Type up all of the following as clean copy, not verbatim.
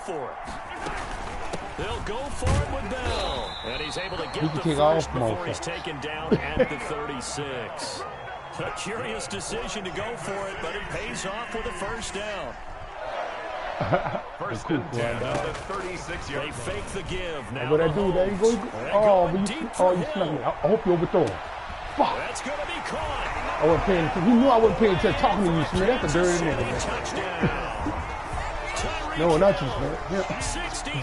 for it. They'll go for it with Bell. And he's able to get the first before he's taken down at the 36. A curious decision to go for it, but it pays off with a first down. First and 10 on the 36-yard. They fake the give. Now what I do, there you go. Oh, you snuck me. I hope you overthrow him. Fuck. That's going to be caught. I wasn't paying attention. He knew I wasn't paying attention talking to you, Smith. That's a dirty nigga, man. No, not you, Smith.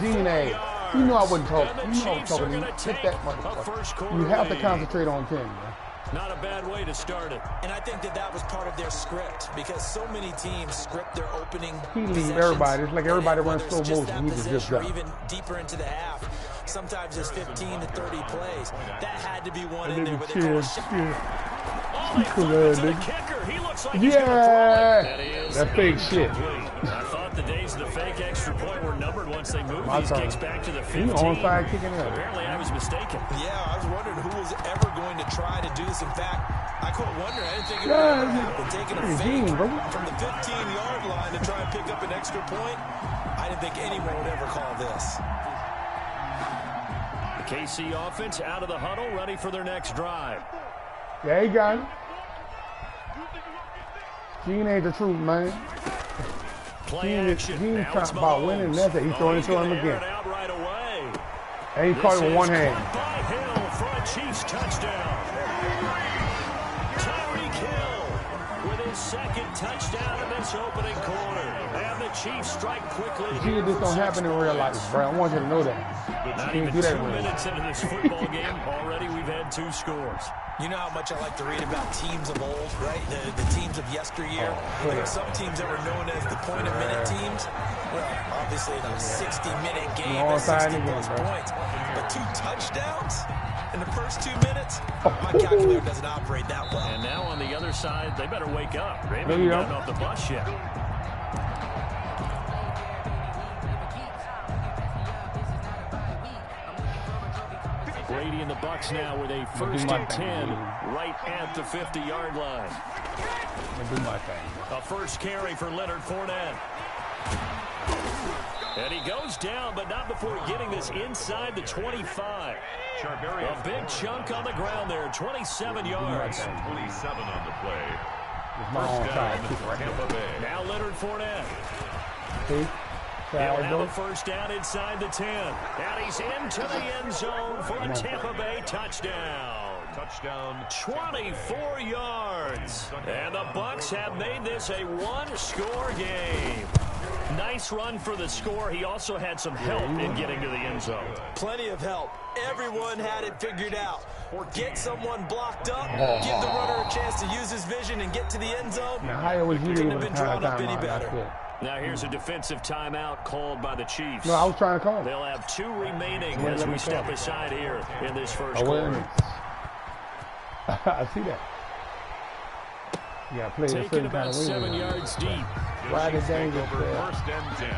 Gene, you know I wasn't talking. You know I was talking to you. Hit that motherfucker. You have to concentrate on 10, man. Not a bad way to start it. And I think that was part of their script because so many teams script their opening. He leave everybody. It's like everybody runs slow motion. He just or even deeper into the half. Sometimes it's 15 to 30 plays. That had to be one in there where they call a shot. He looks like That fake shit. I thought the days of the fake extra point were numbered once they moved these kicks back to the 15. Onside kicking up. Apparently I was mistaken. Yeah, I was wondering who was ever going to try to do this. In fact, I quite wonder. I didn't think it would ever happen. Taking a fake from the 15-yard line to try and pick up an extra point, I didn't think anyone would ever call this. The KC offense out of the huddle, ready for their next drive. Yeah, he got it. Gene ain't the truth, man. Gene talking about winning. That's it. He's throwing it to him again. And he caught it with one hand. For a Chiefs touchdown. Tyreek Hill with his second touchdown in this opening quarter. And the Chiefs strike quickly. Gene, this don't happen in real life, bro. I want you to know that. Not even 2 minutes into this football game, already we've had 2 scores. You know how much I like to read about teams of old, right? The teams of yesteryear. There are some teams that were known as the point-a-minute teams. Well, obviously, in a 60-minute game, 60-plus points. But 2 touchdowns in the first 2 minutes? My calculator doesn't operate that well. And now on the other side, they better wake up. They haven't gotten off the bus yet. Brady and the Bucs now with a first and 10 right at the 50-yard line. A first carry for Leonard Fournette. And he goes down, but not before getting this inside the 25. A big chunk on the ground there, 27 yards. 27 on the play. First down, Tampa Bay. Now Leonard Fournette. He'll have a first down inside the 10. And he's into the end zone for a Tampa Bay touchdown. Touchdown. 24 yards. And the Bucs have made this a 1-score game. Nice run for the score. He also had some help in getting to the end zone. Plenty of help. Everyone had it figured out. Get someone blocked up, give the runner a chance to use his vision and get to the end zone. Couldn't have been drawn up any better. Now here's a defensive timeout called by the Chiefs. No, I was trying to call. They'll have 2 remaining as we step aside here in this first quarter. I see that. You got to play taking about 7 yards deep. Ride it down. First and 10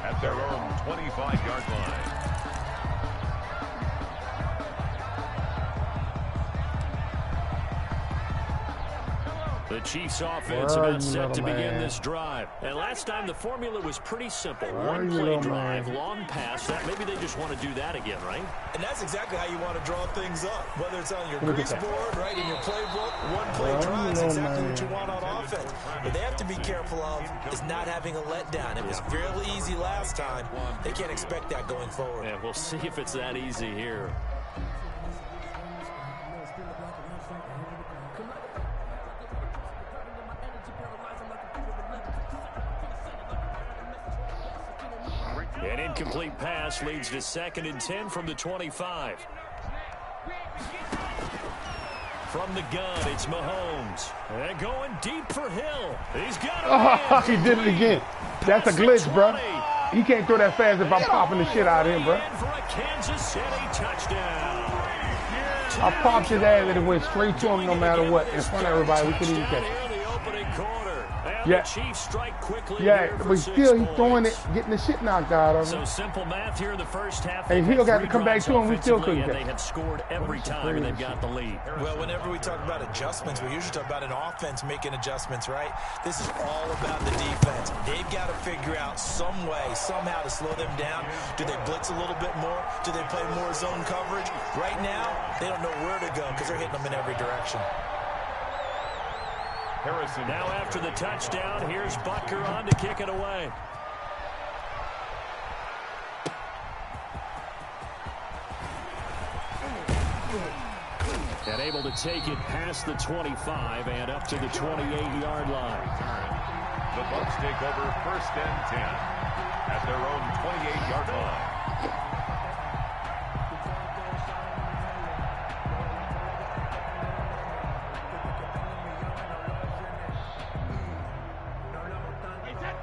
at their own 25-yard line. The Chiefs offense about set to begin this drive. And last time the formula was pretty simple. One play drive, long pass. That maybe they just want to do that again, right? And that's exactly how you want to draw things up. Whether it's on your grease board, right, in your playbook, one play drive is exactly what you want on offense. What they have to be careful of is not having a letdown. It was fairly easy last time. They can't expect that going forward. Yeah, we'll see if it's that easy here. An incomplete pass leads to 2nd and 10 from the 25. From the gun, it's Mahomes. And going deep for Hill. He's got it. He did it again. That's a glitch, bro. He can't throw that fast if I'm popping the shit out of him, bro. For a Kansas City touchdown. I popped his ass and it went straight to him no matter what. In front of everybody, we couldn't even catch it. The opening quarter. And Well, the Chiefs strike quickly. Yeah, but still he's throwing it, getting the shit knocked out of him. So simple math here in the first half. And Hill got to come back to him. We still couldn't. They had scored every time, and they've got the lead. Well, whenever we talk about adjustments, we usually talk about an offense making adjustments, right? This is all about the defense. They've got to figure out some way, somehow to slow them down. Do they blitz a little bit more? Do they play more zone coverage? Right now, they don't know where to go because they're hitting them in every direction. Harrison. Now after the touchdown, here's Butker on to kick it away. And able to take it past the 25 and up to the 28-yard line. The Bucs take over 1st and 10 at their own 28-yard line.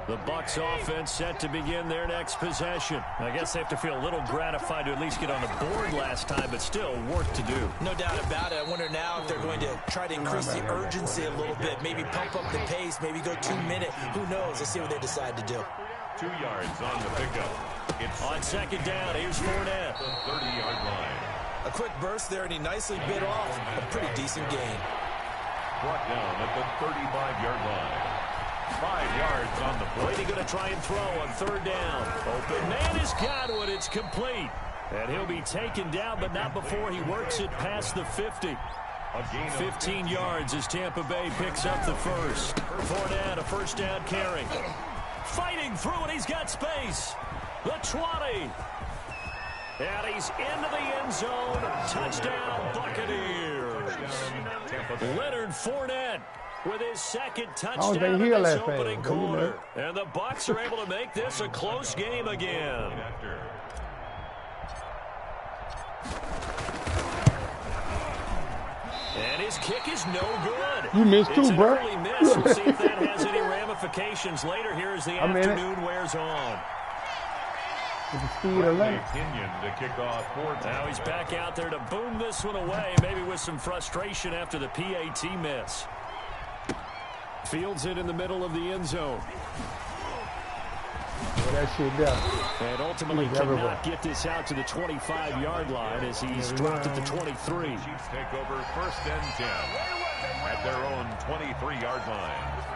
The Bucs offense set to begin their next possession. I guess they have to feel a little gratified to at least get on the board last time, but still work to do. No doubt about it. I wonder now if they're going to try to increase the urgency a little bit, maybe pump up the pace, maybe go 2 minute. Who knows? Let's see what they decide to do. 2 yards on the pickup. It's on second down, here's Fournette. The 30-yard line. A quick burst there, and he nicely bit off a pretty decent gain. Brought down at the 35-yard line. 5 yards on the play. Brady going to try and throw on third down. Open man has got one. It's complete. And he'll be taken down, but not before he works it past the 50. 15 yards as Tampa Bay picks up the first. Fournette, a first down carry. Fighting through, and he's got space. The 20. And he's into the end zone. Touchdown, Buccaneers. Leonard Fournette with his second touchdown in this opening quarter. And the Bucs are able to make this a close game again. And his kick is no good. You missed too, bro. Early miss. We'll see if that has any ramifications later here as the afternoon wears on. With the speed of light. To kick off now he's back out there to boom this one away, maybe with some frustration after the PAT miss. Fields it in the middle of the end zone. Well, that shit down. And ultimately cannot get this out to the 25-yard line as he's dropped at the 23. Chiefs take over 1st and 10 at their own 23-yard line.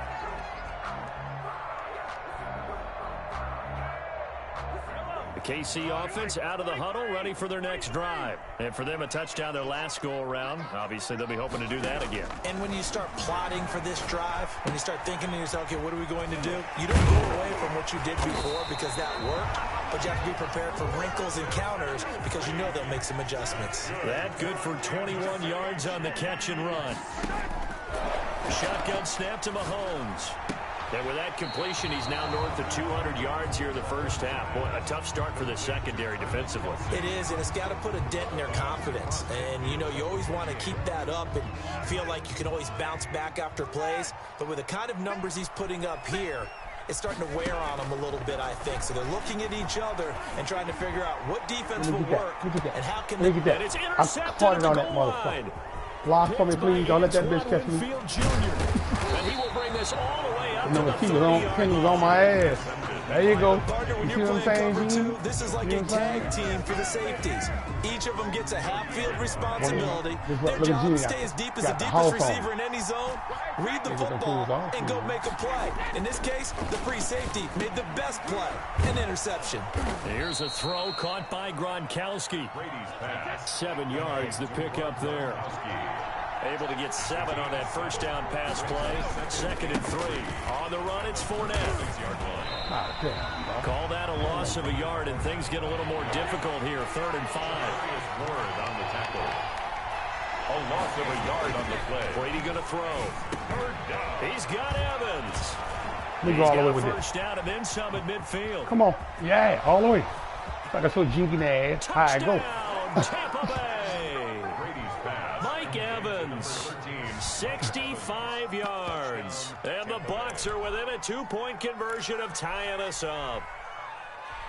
KC offense out of the huddle, ready for their next drive. And for them, a touchdown their last go-around. Obviously, they'll be hoping to do that again. And when you start plotting for this drive, when you start thinking to yourself, okay, what are we going to do? You don't go away from what you did before because that worked, but you have to be prepared for wrinkles and counters because you know they'll make some adjustments. That good for 21 yards on the catch and run. Shotgun snap to Mahomes. And with that completion, he's now north of 200 yards here in the first half. Boy, a tough start for the secondary defensively. It is, and it's got to put a dent in their confidence. And, you know, you always want to keep that up and feel like you can always bounce back after plays. But with the kind of numbers he's putting up here, it's starting to wear on them a little bit, I think. So they're looking at each other and trying to figure out what defense will work and how can they... Look at that. It's I caught it on that motherfucker. Block for me, please. Don't let that bitch catch me. And he will bring this all the way up to the 30. King was on my ass. There you go. When you're playing cover two, this is like a tag team for the safeties. Each of them gets a half-field responsibility. Their job is to stay as deep as the deepest receiver in any zone, read the football, and go make a play. In this case, the free safety made the best play, an interception. Here's a throw caught by Gronkowski. 7 yards the pick up there. Able to get 7 on that first down pass play. 2nd and 3. On the run, it's Fournette. Call that a loss of a yard, and things get a little more difficult here. 3rd and 5. On the tackle. A loss of a yard on the play. Brady going to throw. He's got Evans. He's got all the way with first down and then some at midfield. Come on. Yeah, all the way. Like a so jinky ass. All right, go. Tampa Bay. Mike Evans, 65 yards. And the Bucs are within a 2-point conversion of tying us up.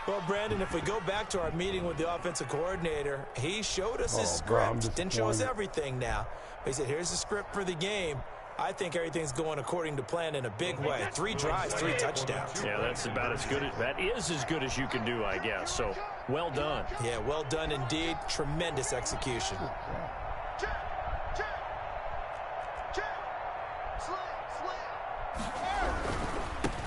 Well, Brandon, if we go back to our meeting with the offensive coordinator, he showed us his script. Didn't show us everything now. He said, here's the script for the game. I think everything's going according to plan in a big way. 3 drives, 3 touchdowns. Yeah, that's about as good. That is as good as you can do, I guess. So, well done. Yeah, well done indeed. Tremendous execution.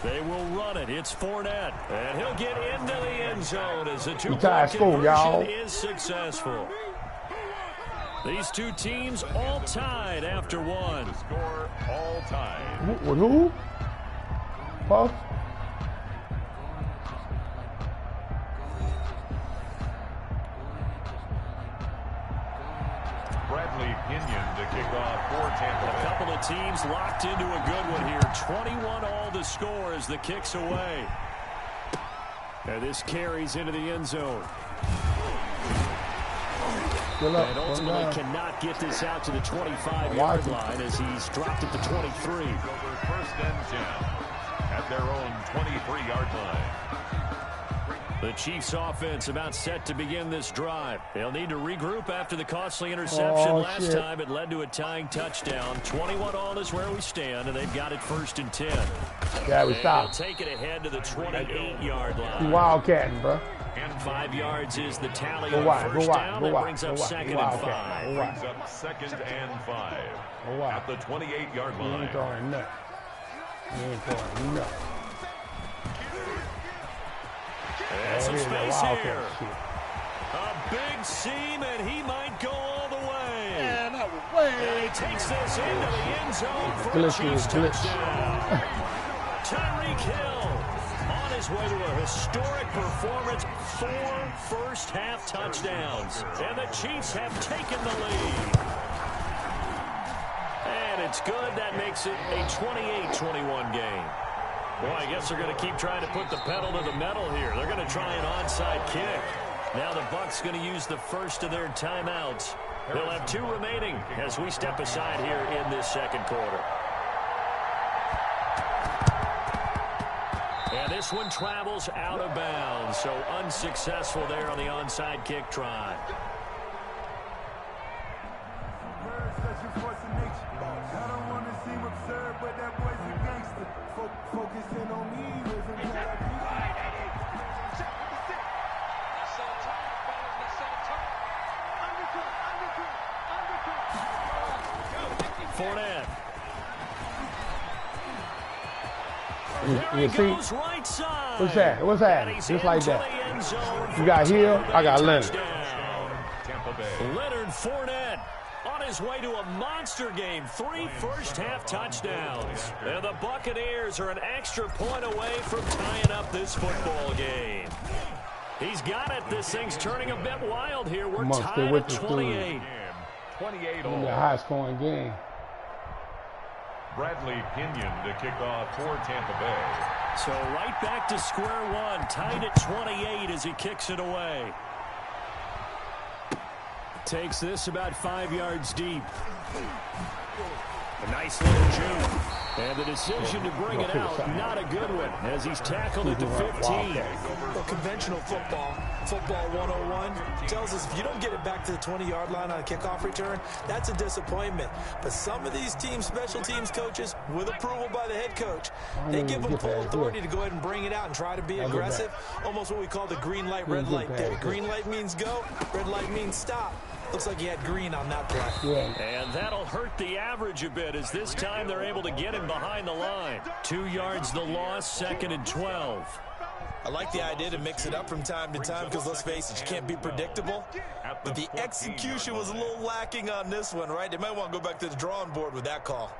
They will run it. It's Fournette. And he'll get into the end zone as the two-point conversion is successful. These two teams all tied after one. The score all tied. With who? Puff? Bradley Pinion to kick off for Tampa Bay. A couple of teams locked into a good one here. 21 all to score as the kick's away. And this carries into the end zone. And ultimately cannot get this out to the 25-yard line as he's dropped at the 23. Over first and 10 at their own 23-yard line. The Chiefs offense about set to begin this drive. They'll need to regroup after the costly interception last time. It led to a tying touchdown. 21 all is where we stand, and they've got it 1st and 10. Yeah, we stopped. They'll take it ahead to the 28-yard line. You wildcatting, bro. 5 yards is the tally on first down. That brings up 2nd and 5. Brings up 2nd and 5 at the 28-yard line. You ain't throwing nothing. You ain't throwing nothing. And some space here. A big seam, and he might go all the way. Yeah, that was way. And he takes this into the end zone for a Chiefs touchdown. Tyreek Hill on his way to a historic performance. 4 first-half touchdowns. And the Chiefs have taken the lead. And it's good. That makes it a 28-21 game. Well, I guess they're going to keep trying to put the pedal to the metal here. They're going to try an onside kick. Now the Bucs going to use the first of their timeouts. They'll have 2 remaining as we step aside here in this second quarter. And this one travels out of bounds, so unsuccessful there on the onside kick try. Fournette. You see? Right side. What's that? What's that? Just like that. You got Hill, I got Leonard. Leonard Fournette on his way to a monster game. 3 first-half touchdowns. And the Buccaneers are an extra point away from tying up this football game. He's got it. This thing's turning a bit wild here. We're tied at 28. 28 all. The high-scoring game. Bradley Pinion to kick off for Tampa Bay. So right back to square one, tied at 28 as he kicks it away. Takes this about 5 yards deep. A nice little juke. And the decision to bring it out, not a good one, as he's tackled it to 15. Well, conventional football 101, tells us if you don't get it back to the 20-yard line on a kickoff return, that's a disappointment. But some of these teams, special teams coaches, with approval by the head coach, they give them full authority to go ahead and bring it out and try to be aggressive. Almost what we call the green light, red light theory. Green light means go, red light means stop. Looks like he had green on that play. And that'll hurt the average a bit, as this time they're able to get him behind the line. 2 yards the loss, 2nd and 12. I like the idea to mix it up from time to time because, let's face it, you can't be predictable. But the execution was a little lacking on this one, right? They might want to go back to the drawing board with that call.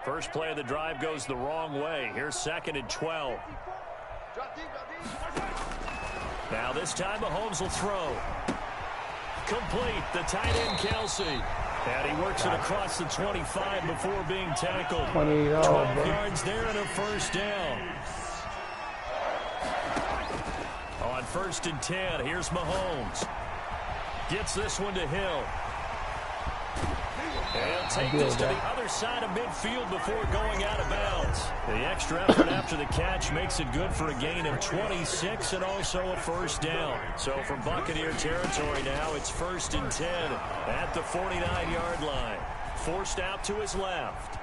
First play of the drive goes the wrong way. Here's 2nd and 12. Now this time Mahomes will throw. Complete, the tight end Kelsey. And he works it across the 25 before being tackled. 12 yards there and a first down. On 1st and 10, here's Mahomes. Gets this one to Hill. And take this to the other side of midfield before going out of bounds. The extra effort after the catch makes it good for a gain of 26 and also a first down. So from Buccaneer territory now, it's 1st and 10 at the 49-yard line. Forced out to his left.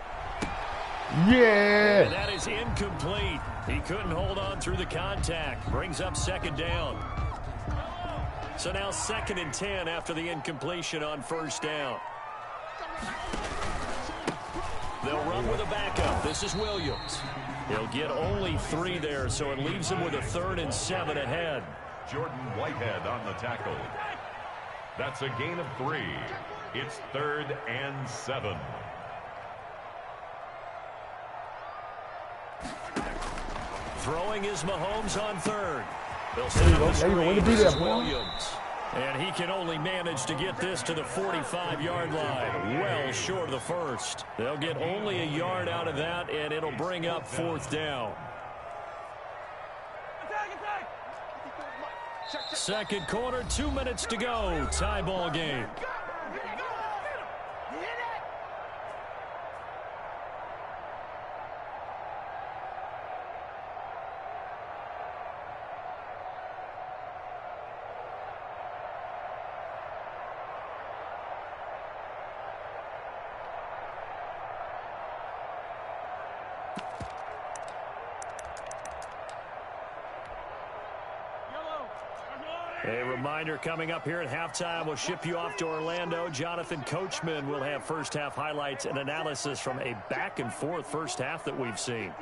Yeah. And that is incomplete. He couldn't hold on through the contact. Brings up 2nd down. So now 2nd and 10 after the incompletion on 1st down. They'll run with a backup. This is Williams. He'll get only 3 there, so it leaves him with a 3rd and 7 ahead. Jordan Whitehead on the tackle. That's a gain of 3. It's 3rd and 7. Throwing is Mahomes on 3rd. They'll set up the screen. This is Williams. And he can only manage to get this to the 45-yard line. Well short of the first. They'll get only a yard out of that, and it'll bring up 4th down. Second quarter, 2 minutes to go. Tie ball game. A reminder coming up here at halftime. We'll ship you off to Orlando. Jonathan Coachman will have first half highlights and analysis from a back and forth first half that we've seen.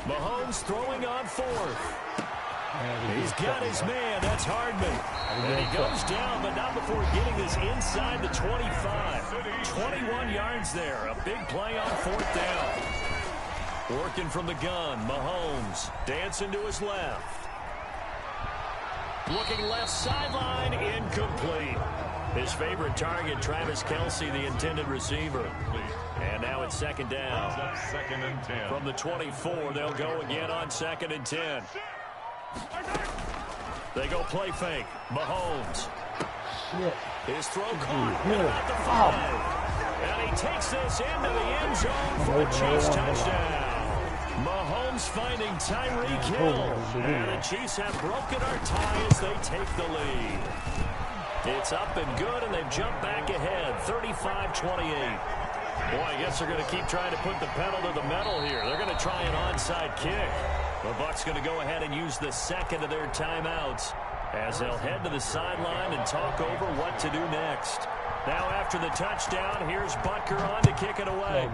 Mahomes throwing on 4th. He's got his man. That's Hardman. And he goes down, but not before getting this inside the 25. 21 yards there. A big play on 4th down. Working from the gun, Mahomes dancing to his left. Looking left sideline, incomplete. His favorite target, Travis Kelce, the intended receiver. And now it's 2nd down. 2nd and 10. From the 24, they'll go again on 2nd and 10. They go play fake. Mahomes. His throw caught at the 5. And he takes this into the end zone for a Chiefs touchdown. Mahomes finding Tyreek Hill. And the Chiefs have broken our tie as they take the lead. It's up and good, and they've jumped back ahead, 35-28. Boy, I guess they're going to keep trying to put the pedal to the metal here. They're going to try an onside kick. The Bucs going to go ahead and use the 2nd of their timeouts as they'll head to the sideline and talk over what to do next. Now after the touchdown, here's Butker on to kick it away.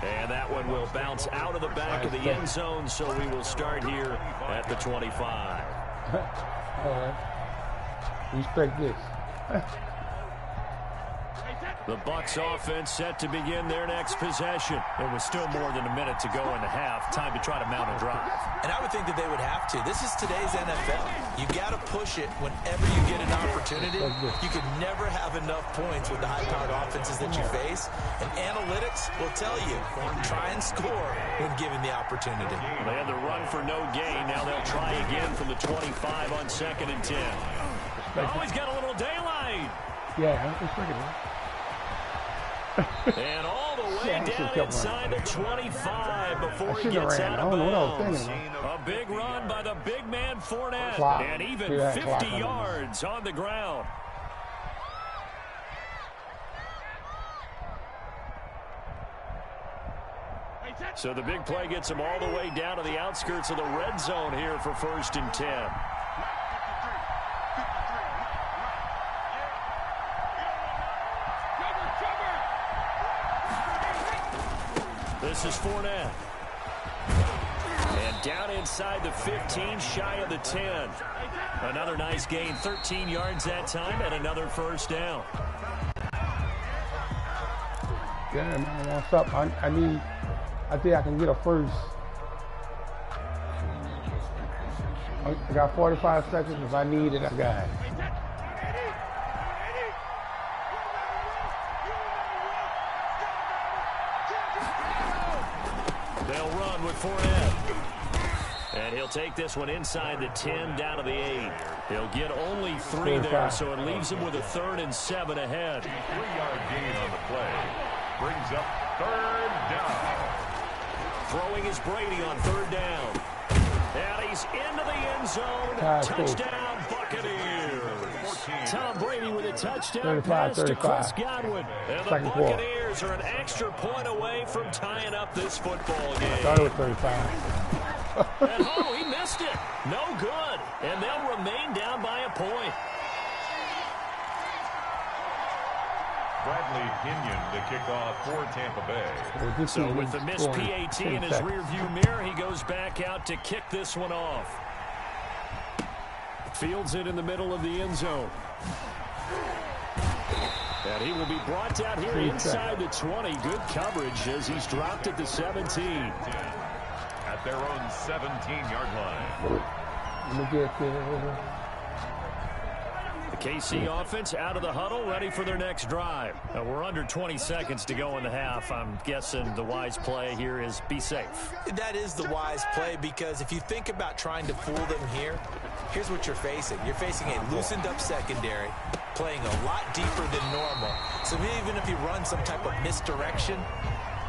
And that one will bounce out of the back of the end zone, so we will start here at the 25. All right. Respect this. The Bucs offense set to begin their next possession. It was still more than a minute to go in the half. Time to try to mount a drive. And I would think that they would have to. This is today's NFL. You got to push it whenever you get an opportunity. You can never have enough points with the high-powered offenses that you face. And analytics will tell you, try and score when given the opportunity. They had the run for no gain. Now they'll try again from the 25 on 2nd and 10. Oh, he's got a little daylight. Yeah, I'm expecting it. And all the way down inside the 25 before he gets out of bounds. A big run by the big man Fournette. And even 50 yards on the ground. So the big play gets him all the way down to the outskirts of the red zone here for 1st and 10. This is Fournette. And down inside the 15, shy of the 10. Another nice gain, 13 yards that time, and another first down. Yeah, man, I want something. I think I can get a first. I got 45 seconds. If I need it, I got it. They'll run with Fournette. And he'll take this one inside the 10 down to the 8. He'll get only 3 there, so it leaves him with a 3rd and 7 ahead. 3-yard gain on the play. Brings up 3rd down. Throwing is Brady on 3rd down. And he's into the end zone. Touchdown, Buccaneers. Tom Brady with a touchdown pass to Chris Godwin. And the Buccaneers are an extra point away from tying up this football game. Started with 35. And he missed it. No good. And they'll remain down by a point. Bradley Pinion to kick off for Tampa Bay. So with the missed PAT in his rearview mirror, he goes back out to kick this one off. Fields it in the middle of the end zone. And he will be brought down here inside the 20. Good coverage as he's dropped at the 17. At their own 17-yard line. Let me get there. The KC offense out of the huddle, ready for their next drive. We're under 20 seconds to go in the half. I'm guessing the wise play here is be safe. That is the wise play, because if you think about trying to fool them here, here's what you're facing. You're facing a loosened up secondary, playing a lot deeper than normal. So even if you run some type of misdirection,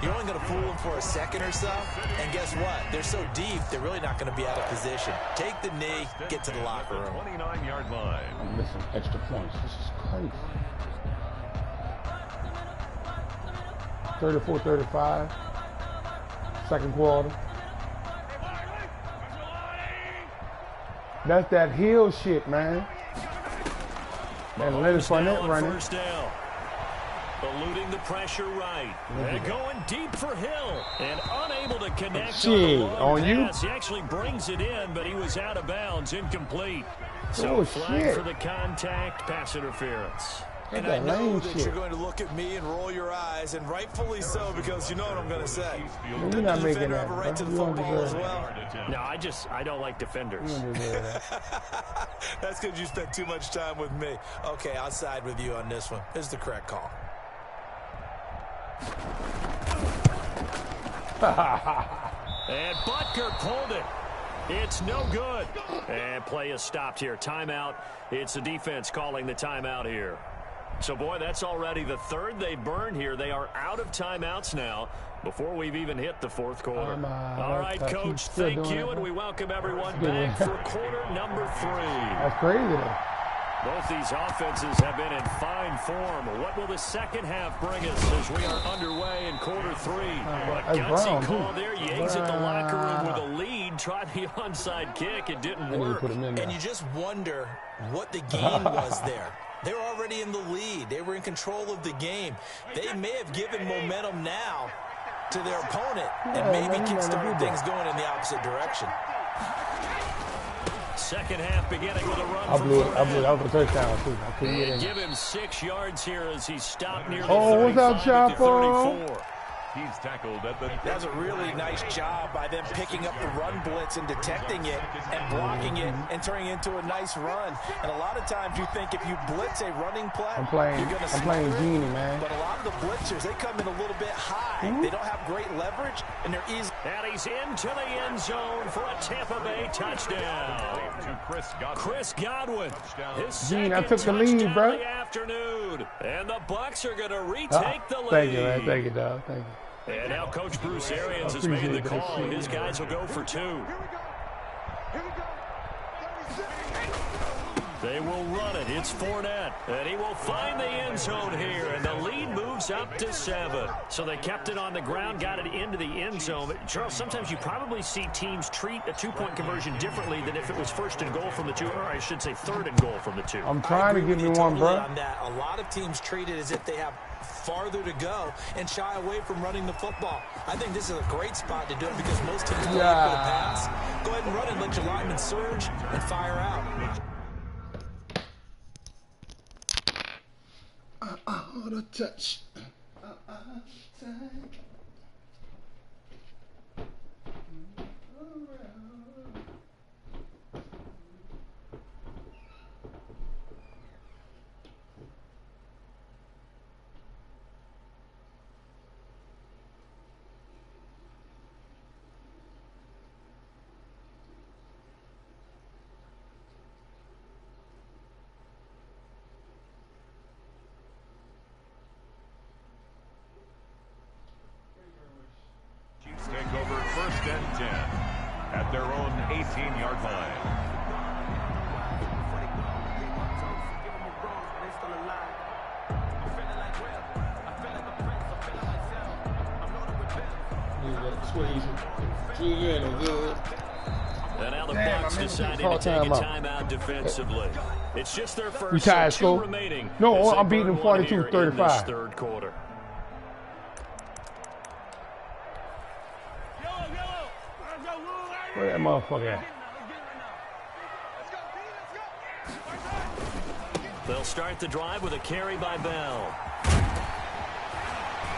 you're only going to fool them for a second or so. And guess what? They're so deep, they're really not going to be out of position. Take the knee, get to the locker room. 29-yard line. I'm missing extra points. This is crazy. 34-35. Second quarter. That's that heel shit, man. And let us find it running. First down. Eluding the pressure right. And going deep for Hill. And unable to connect on the pass. He actually brings it in, but he was out of bounds, incomplete. So flag for the contact, pass interference. And I know that you're going to look at me and roll your eyes, and rightfully so, because you know what I'm going to say. You're not making that. Have a right to the football as well. No, I don't like defenders. That's because you spent too much time with me. Okay, I'll side with you on this one. This is the correct call. And Butker pulled it. It's no good. And play is stopped here. Timeout. It's the defense calling the timeout here. So, boy, that's already the 3rd they burned here. They are out of timeouts now before we've even hit the 4th quarter. All right, Coach, thank you, and we welcome everyone back for quarter number 3. That's crazy, though. Both these offenses have been in fine form. What will the second half bring us as we are underway in quarter 3? A gutsy call there. Yates at the locker room with a lead. Tried the onside kick. It didn't work. And you just wonder what the gain was there. They were already in the lead. They were in control of the game. They may have given momentum now to their opponent and maybe kickstarted things going in the opposite direction. Second half beginning with a run. I blew it out for a touchdown, too. I couldn't get in. Give him 6 yards here as he stopped near the 35 what's up, Chapo? 34. He's tackled at the... That's a really nice job by them picking up the run blitz and detecting it and blocking it and turning it into a nice run. And a lot of times you think if you blitz a running play, I'm playing Genie, man. But a lot of the blitzers, they come in a little bit high. They don't have great leverage, and they're easy. And he's into the end zone for a Tampa Bay touchdown. Chris Godwin. His second I took the lead, bro. of the afternoon. And the Bucs are going to retake the lead. Thank you, man. Thank you, dog. Thank you. And now Coach Bruce Arians has made the call. His guys will go for 2. They will run it. It's Fournette. And he will find the end zone here. And the lead moves up to 7. So they kept it on the ground, got it into the end zone. But Charles, sometimes you probably see teams treat a 2-point conversion differently than if it was 1st and goal from the 2, or I should say 3rd and goal from the 2. I'm trying to give you one, bro. On that. A lot of teams treat it as if they have farther to go and shy away from running the football. I think this is a great spot to do it because most teams go for the pass. Go ahead and run and let your linemen surge and fire out. The touch. their own 18-yard line. And now the Bucs decided to take a timeout defensively. It's just their first two remaining. No, I'm beating them 42-35. Third quarter. Where that motherfucker at? They'll start the drive with a carry by Bell.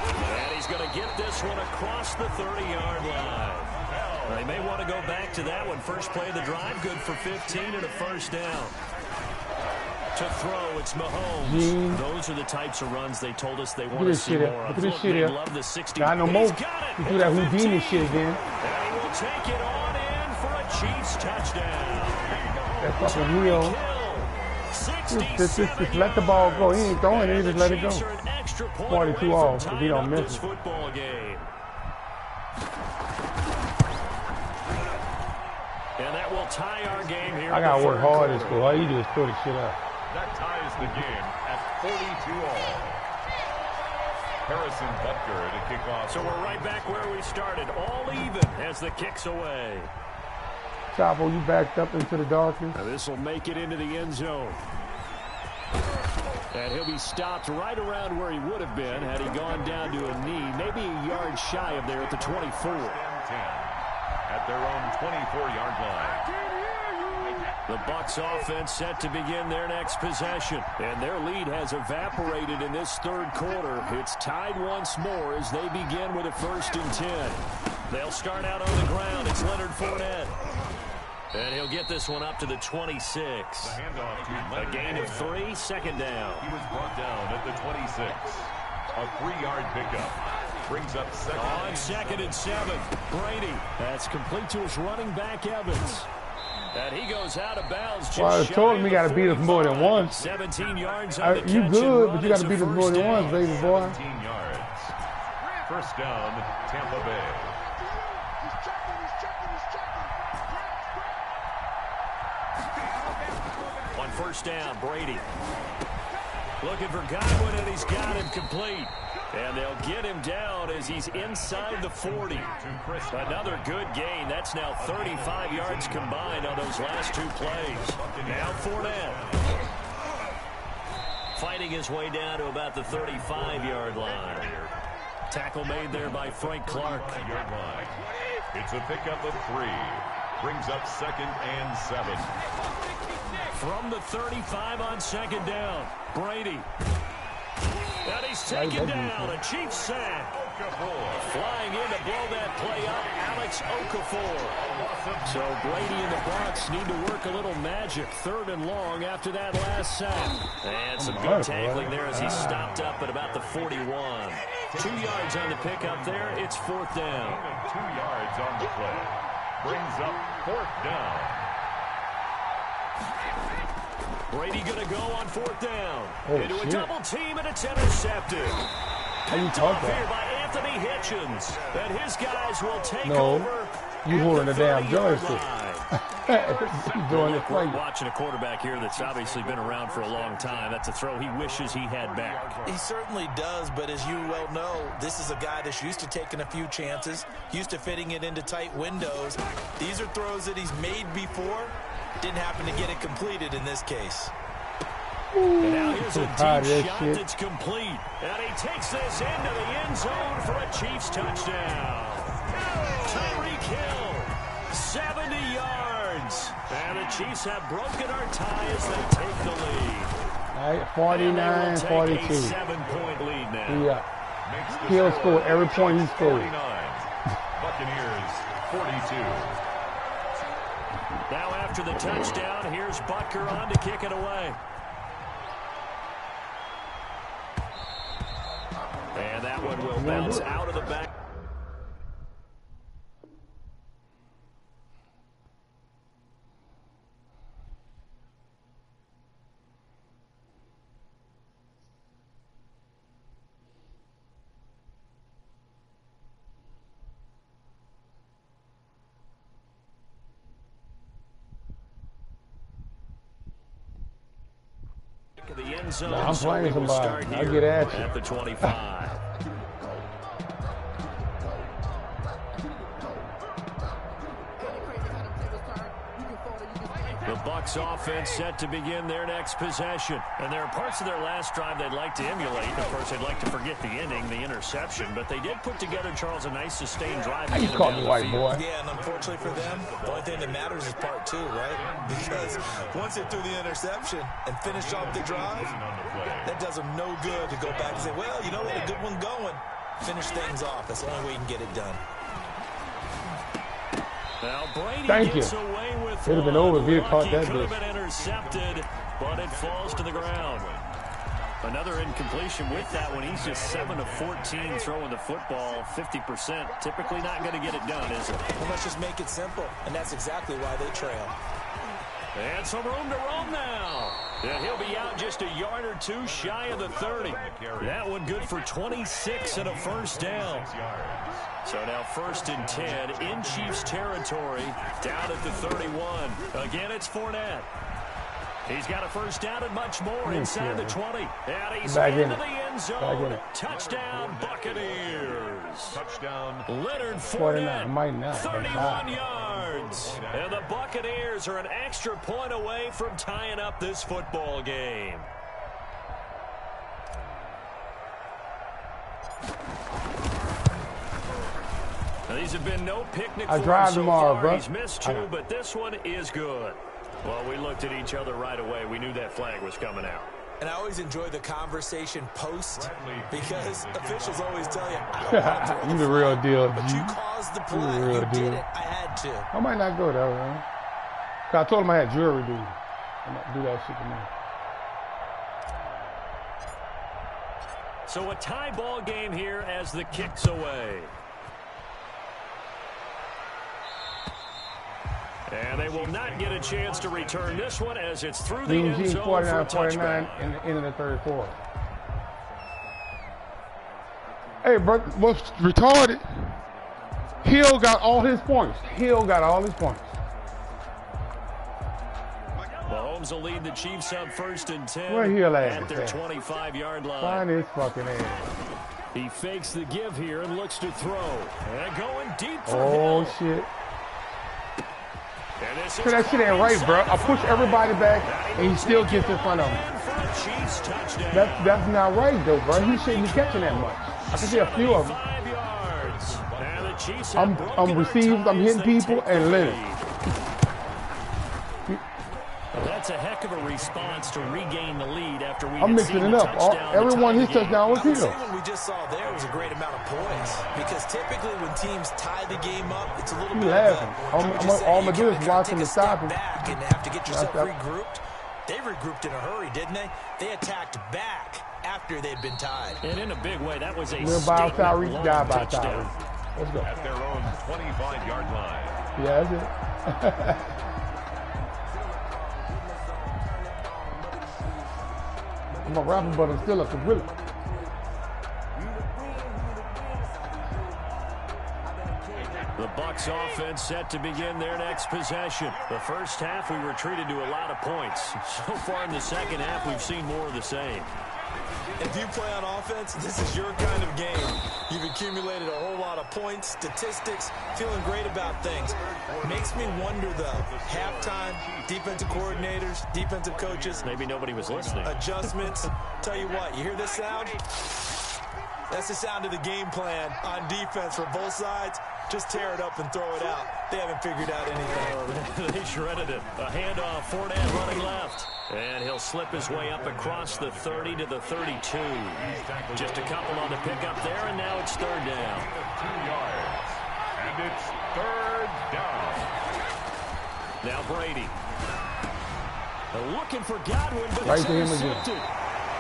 And he's going to get this one across the 30-yard line. They may want to go back to that one. First play of the drive, good for 15 and a first down. To throw, it's Mahomes. Those are the types of runs they told us they want to see more of. Look at this shit here. Love the 60. Got no more. You do that Houdini shit again. And he will take it on in for a Chiefs touchdown. That fucking wheel. Just let the ball go. He ain't throwing it. He just let it go. 42 off if he don't miss it. Football game. And that will tie our game here. I gotta work hard at school. All you do is throw the shit up. That ties the game at 42 all. Harrison Butker to kick off. So we're right back where we started, all even as the kick's away. Chapo, you backed up into the darkness. This will make it into the end zone. And he'll be stopped right around where he would have been had he gone down to a knee, maybe a yard shy of there at the 24. At their own 24-yard line. The Bucs offense set to begin their next possession. And their lead has evaporated in this third quarter. It's tied once more as they begin with a 1st and 10. They'll start out on the ground. It's Leonard Fournette. And he'll get this one up to the 26. A gain of 3, second down. He was brought down at the 26. A 3-yard pickup. Brings up second. On 2nd and 7. Brady. That's complete to his running back, Evans. And he goes out of bounds. Well, I told him he got to beat us more than once. 17 yards on the catch. You good, but you got to beat us more than once, baby boy. 17 yards. First down, Tampa Bay. On first down, Brady. Looking for Godwin, and he's got him complete. And they'll get him down as he's inside the 40. Another good gain. That's now 35 yards combined on those last 2 plays. Now Fournette. Fighting his way down to about the 35-yard line. Tackle made there by Frank Clark. It's a pickup of 3. Brings up 2nd and 7. From the 35 on 2nd down, Brady. And he's taken down, a Chiefs sack. Flying in to blow that play up, Alex Okafor. So Brady and the Bucs need to work a little magic. 3rd and long after that last sack. And some good tackling there as he stopped up at about the 41. 2 yards on the pickup there. It's 4th down. 2 yards on the play. Brings up 4th down. Brady going to go on 4th down. Into a double team, and it's intercepted. How you talk here by Anthony Hitchens. And his guys will take over. You holding the damn joystick. We're watching a quarterback here that's obviously been around for a long time. That's a throw he wishes he had back. He certainly does, but as you well know, this is a guy that's used to taking a few chances, used to fitting it into tight windows. These are throws that he's made before. Didn't happen to get it completed in this case. And now here's a deep shot that's complete. And he takes this into the end zone for a Chiefs touchdown. Tyreek Hill, 70 yards. And the Chiefs have broken our tie as they take the lead. All right, 49-42. A 7-point lead now. Yeah. Hill scored every point he scored. Buccaneers, 42. Now after the touchdown, here's Butker on to kick it away. And that one will bounce out of the back. end zone. I'm playing somebody. I get at you. At the 25. The Bucs offense set to begin their next possession. And there are parts of their last drive they'd like to emulate. Of course, they'd like to forget the inning, the interception. But they did put together, Charles, a nice sustained drive. You call me white boy. Yeah, and unfortunately for them, the only thing that matters is part two, right? Because once they threw the interception and finished off the drive, that does them no good to go back and say, well, you know what, a good one going. Finish things off. That's the only way you can get it done. Now Brady Thank you. gets away with It would have been over if you had caught that could have bitch. been intercepted, but it falls to the ground. Another incompletion with that one. He's just 7 of 14 throwing the football, 50%. Typically not going to get it done, is it? Well, let's just make it simple, and that's exactly why they trail. And some room to roam now. Yeah, he'll be out just a yard or two shy of the 30. That one good for 26 and a first down. So now 1st and 10 in Chiefs territory, down at the 31. Again, it's Fournette. He's got a first down and much more inside the 20. And he's into the end zone. Touchdown, Buccaneers. Touchdown. Leonard Fournette, 31 not. yards. And the Buccaneers are an extra point away from tying up this football game. Now, these have been no picnic for him so far. Bro. He's missed 2, but this one is good. Well, we looked at each other right away. We knew that flag was coming out. And I always enjoy the conversation post because officials always tell you, I don't want to throw You the real deal, but G. you caused the play. You the real You deal. did it. I had to. I might not go there, man. I told him I had jewelry, dude. I might do that shit to me. So a tie ball game here as the kick's away. And they will not get a chance to return this one as it's through the end zone for a touchback. in the end of the third quarter. Hey, bro, what's retarded? Hill got all his points. Mahomes will lead the Chiefs up 1st and 10 Where Hill at their 25-yard line. Find his fucking ass. He fakes the give here and looks to throw. And going deep for Oh, Hill. shit. So that shit ain't right, bro. I push everybody back, and he still gets in front of him. That's not right, though, bro. He shouldn't be catching that much. I can see a few of them. I'm received, I'm hitting people, and Leonard. That's a heck of a response to regain the lead after we I'm mixing it up. Everyone his touchdown was Hill. What we just saw there was a great amount of points because typically when teams tie the game up, it's a little bit laughing. All I'm gonna do is watch him and stop him. Back and have to get yourself regrouped. They regrouped in a hurry, didn't they? They attacked back after they'd been tied. And in a big way, that was a statement-long touchdown. Let's go. At their own 25-yard line. Yeah, that's it. I'm a rapper, but I'm still a gorilla. The Bucs offense set to begin their next possession. The first half, we were treated to a lot of points. So far in the second half, we've seen more of the same. If you play on offense, this is your kind of game. You've accumulated a whole lot of points, statistics, feeling great about things. Makes me wonder, though, halftime, defensive coordinators, defensive coaches. Maybe nobody was listening. Adjustments. Tell you what, you hear this sound? That's the sound of the game plan on defense for both sides. Just tear it up and throw it out. They haven't figured out anything. They shredded it. A handoff, Fournette running left. And he'll slip his way up across the 30 to the 32. Just a couple on the pickup there, and now it's third down. 2 yards. And it's third down. Now Brady. Looking for Godwin, but right it's to him intercepted. again.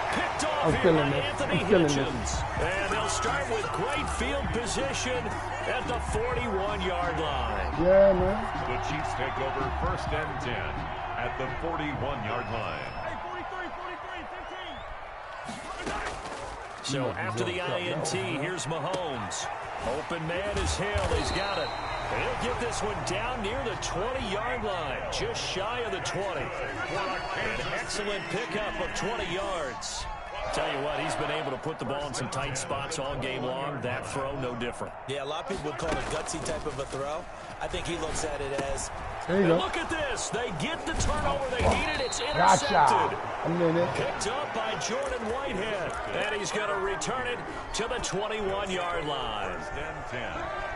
Picked off I'm here feeling by this. Anthony I'm feeling Hitchens. And they'll start with great field position at the 41-yard line. Yeah, man. The Chiefs take over 1st and 10 at the 41-yard line. So after the INT, here's Mahomes. Open man is Hill. He's got it. He'll get this one down near the 20-yard line, just shy of the 20. An excellent pickup of 20 yards. Tell you what, he's been able to put the ball in some tight spots all game long. That throw, no different. Yeah, a lot of people would call it a gutsy type of a throw. I think he looks at it as... And look at this. They get the turnover they needed. It's intercepted. Picked up by Jordan Whitehead. And he's going to return it to the 21-yard line.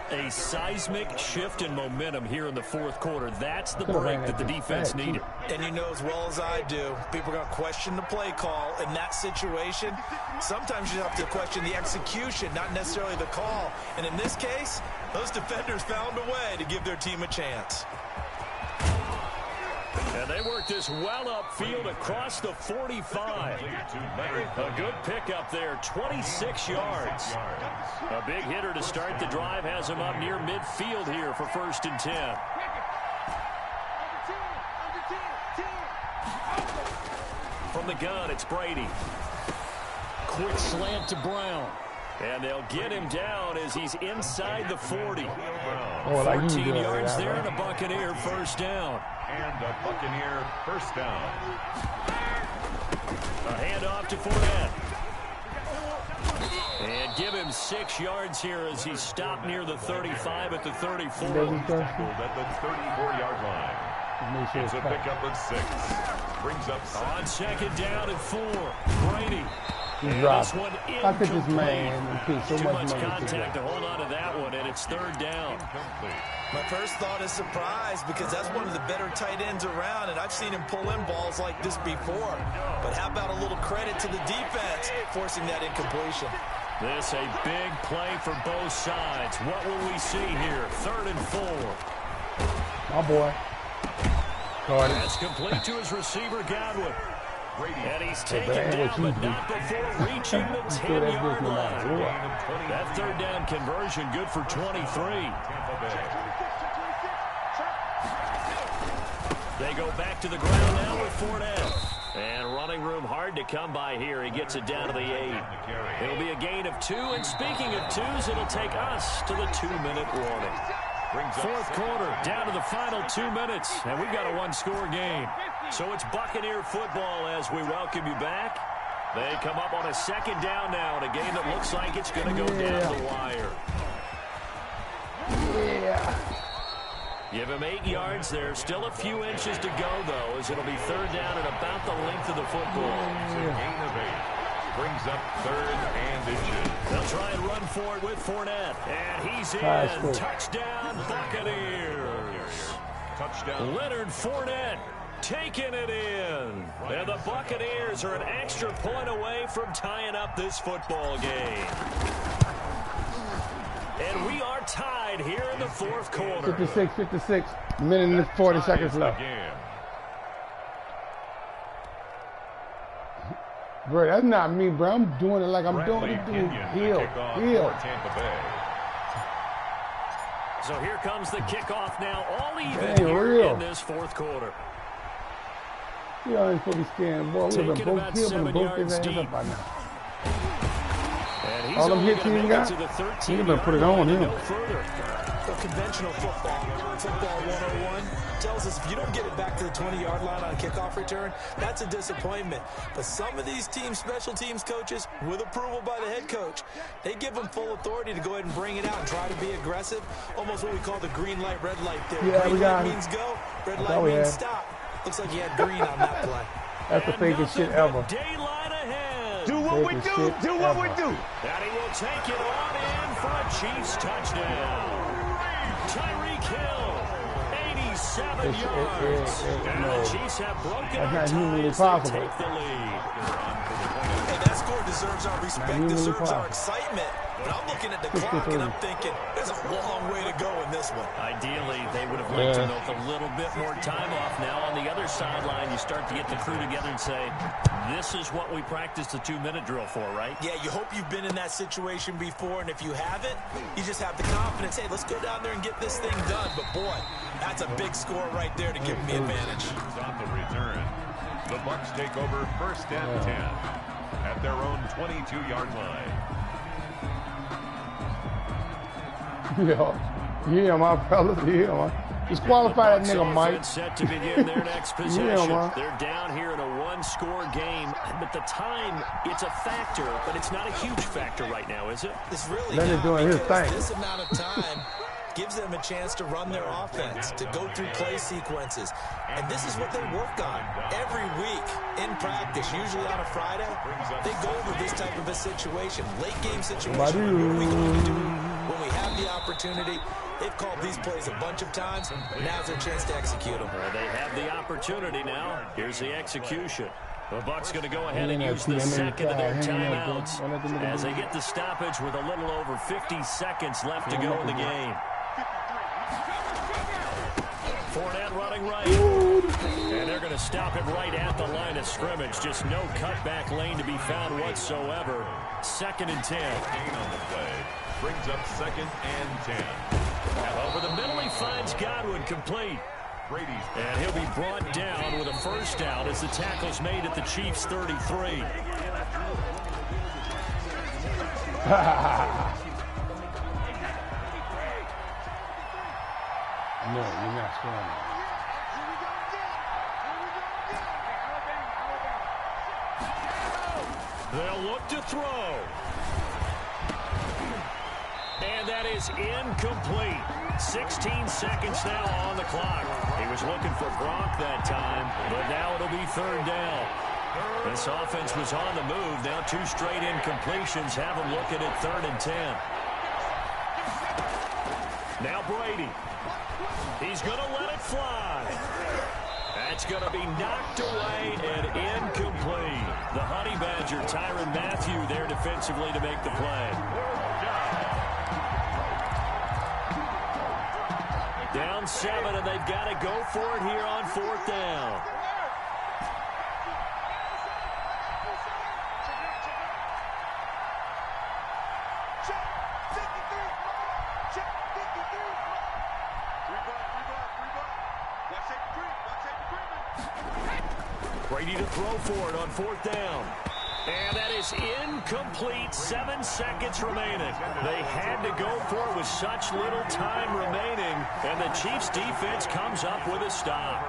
A seismic shift in momentum here in the fourth quarter. That's the break that the defense needed. And you know as well as I do, people are going to question the play call in that situation. Sometimes you have to question the execution, not necessarily the call. And in this case, those defenders found a way to give their team a chance. And they work this well upfield across the 45. A good pickup there, 26 yards. A big hitter to start the drive has him up near midfield here for 1st and 10. From the gun, it's Brady. Quick slant to Brown. And they'll get him down as he's inside the 40. 14 yards there and a Buccaneer first down. And a Buccaneer first down. A handoff to Fournette. And give him 6 yards here as he's stopped near the 35 at the 34. At the 34-yard line. It's a pickup of 6. Brings up 7. On 2nd down and 4. Brady. This one I think this man so much contact to hold on to that one, and it's 3rd down. My first thought is surprise because that's one of the better tight ends around, and I've seen him pull in balls like this before. But how about a little credit to the defense forcing that incompletion? This a big play for both sides. What will we see here? 3rd and 4. My boy. That's complete to his receiver, Godwin. And he's taken down, but not before reaching the 10-yard line. That 3rd down conversion good for 23. They go back to the ground now with Fournette. And running room hard to come by here. He gets it down to the 8. It'll be a gain of 2. And speaking of 2s, it'll take us to the 2-minute warning. 4th quarter, down to the final 2 minutes, and we've got a 1-score game. So it's Buccaneer football as we welcome you back. They come up on a 2nd down now in a game that looks like it's going to go down the wire. Give him 8 yards there. Still a few inches to go, though, as it'll be 3rd down and about the length of the football. It's a gain of 8. Brings up 3rd and inches. They'll try and run for it with Fournette. And he's in. Touchdown, Buccaneers. Touchdown. Leonard Fournette taking it in. And the Buccaneers are an extra point away from tying up this football game. And we are tied here in the 4th quarter. 56. A minute and 40 seconds left. Bro, that's not me, bro. I'm doing it like I'm doing it. Heel. So here comes the kickoff now. All even here in this 4th quarter. You ain't supposed to be scared, boy. Taking about 7 yards deep. And he's all them hits he got, he better put it on him. So conventional football 101 tells us if you don't get it back to the 20-yard line on a kickoff return, that's a disappointment. But some of these teams, special teams coaches, with approval by the head coach, they give them full authority to go ahead and bring it out and try to be aggressive. Almost what we call the green light, red light there. Yeah, green light means go, red light means stop. Looks like he had green on that play. That's the fakest shit ever. Daylight ahead. Do what we do. Do what we do. And he will take it on in for a Chiefs touchdown. Tyreek Hill, 87 yards. And the Chiefs have broken our ties to take the lead. Hey, that score deserves our respect, deserves our excitement. But I'm looking at the clock and I'm thinking, there's a long way to go in this one. Ideally, they would have liked to milk a little bit more time off. Now on the other sideline, you start to get the crew together and say, this is what we practiced the 2-minute drill for, right? Yeah, you hope you've been in that situation before, and if you haven't, you just have the confidence, hey, let's go down there and get this thing done. But boy, that's a big score right there to give them the advantage. On the return, the Bucs take over 1st and 10 at their own 22-yard line. Yeah. Yeah, my fellas. Yeah, man. Disqualify that nigga, Mike. Set to begin their next possession. They're down here in a one-score game, but the time, it's a factor, but it's not a huge factor right now, is it? It's really Then they're doing his thing. This amount of time gives them a chance to run their offense, to go through play sequences. And this is what they work on every week in practice, usually on a Friday. They go over this type of a situation, late game situation. What are we going to do when we have the opportunity? They've called these plays a bunch of times. Now's their chance to execute them. Well, they have the opportunity now. Here's the execution. The Bucks going to go ahead and use the second of their timeouts as they get the stoppage with a little over 50 seconds left to go in the game. Fournette running right. And they're going to stop him right at the line of scrimmage. Just no cutback lane to be found whatsoever. 2nd and 10. Gain on the play brings up 2nd and 10. Over the middle, he finds Godwin complete. And he'll be brought down with a first down as the tackle's made at the Chiefs' 33. No, you're not scoring. They'll look to throw. And that is incomplete. 16 seconds now on the clock. He was looking for Gronk that time, but now it'll be 3rd down. This offense was on the move. Now 2 straight incompletions have him looking at 3rd and 10. Now Brady. He's going to let it fly. That's going to be knocked away and incomplete. The Honey Badger, Tyrann Mathieu, there defensively to make the play. Down 7, and they've got to go for it here on 4th down. Brady to throw for it on 4th down. And that is incomplete. 7 seconds remaining. They had to go for it with such little time remaining. And the Chiefs defense comes up with a stop.